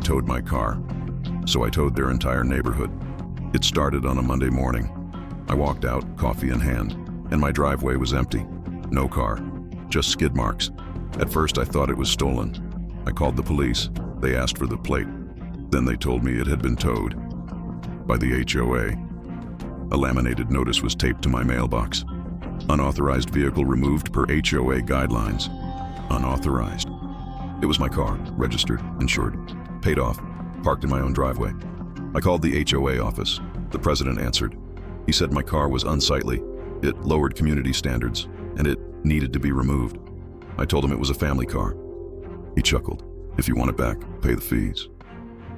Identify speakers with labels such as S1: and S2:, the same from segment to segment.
S1: towed my car, so I towed their entire neighborhood. It started on a Monday morning. I walked out, coffee in hand, and my driveway was empty. No car, just skid marks. At first I thought it was stolen. I called the police. They asked for the plate. Then they told me it had been towed by the HOA. A laminated notice was taped to my mailbox. Unauthorized vehicle removed per HOA guidelines. Unauthorized. It was my car, registered, insured, paid off, parked in my own driveway. I called the HOA office. The president answered. He said my car was unsightly, it lowered community standards, and it needed to be removed. I told him it was a family car. He chuckled. If you want it back, pay the fees.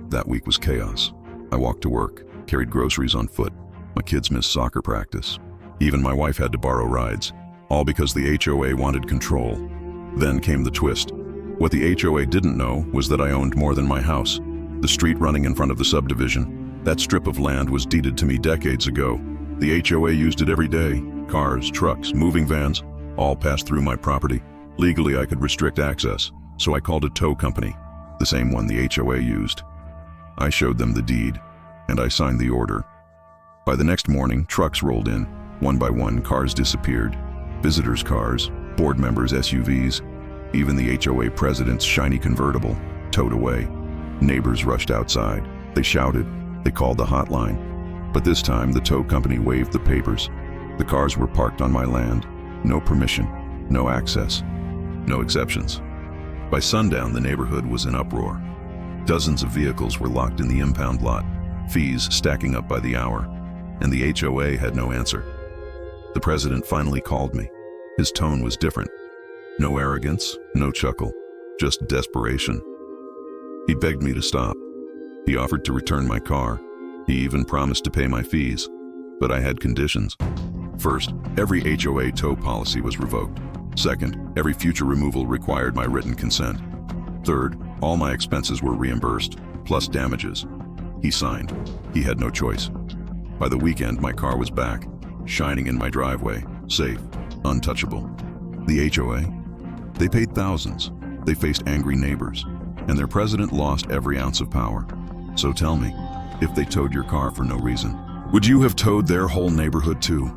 S1: That week was chaos. I walked to work, carried groceries on foot. My kids missed soccer practice. Even my wife had to borrow rides, all because the HOA wanted control. Then came the twist. What the HOA didn't know was that I owned more than my house. The street running in front of the subdivision. That strip of land was deeded to me decades ago. The HOA used it every day. Cars, trucks, moving vans, all passed through my property. Legally, I could restrict access, so I called a tow company, the same one the HOA used. I showed them the deed, and I signed the order. By the next morning, trucks rolled in. One by one, cars disappeared. Visitors' cars, board members' SUVs, even the HOA president's shiny convertible, towed away. Neighbors rushed outside. They shouted. They called the hotline. But this time, the tow company waived the papers. The cars were parked on my land. No permission, no access, no exceptions. By sundown, the neighborhood was in uproar. Dozens of vehicles were locked in the impound lot, fees stacking up by the hour, and the HOA had no answer. The president finally called me. His tone was different. No arrogance, no chuckle, just desperation. He begged me to stop. He offered to return my car. He even promised to pay my fees. But I had conditions. First, every HOA tow policy was revoked. Second, every future removal required my written consent. Third, all my expenses were reimbursed, plus damages. He signed. He had no choice. By the weekend, my car was back, shining in my driveway, safe, untouchable. The HOA? They paid thousands. They faced angry neighbors, and their president lost every ounce of power. So tell me, if they towed your car for no reason, would you have towed their whole neighborhood too?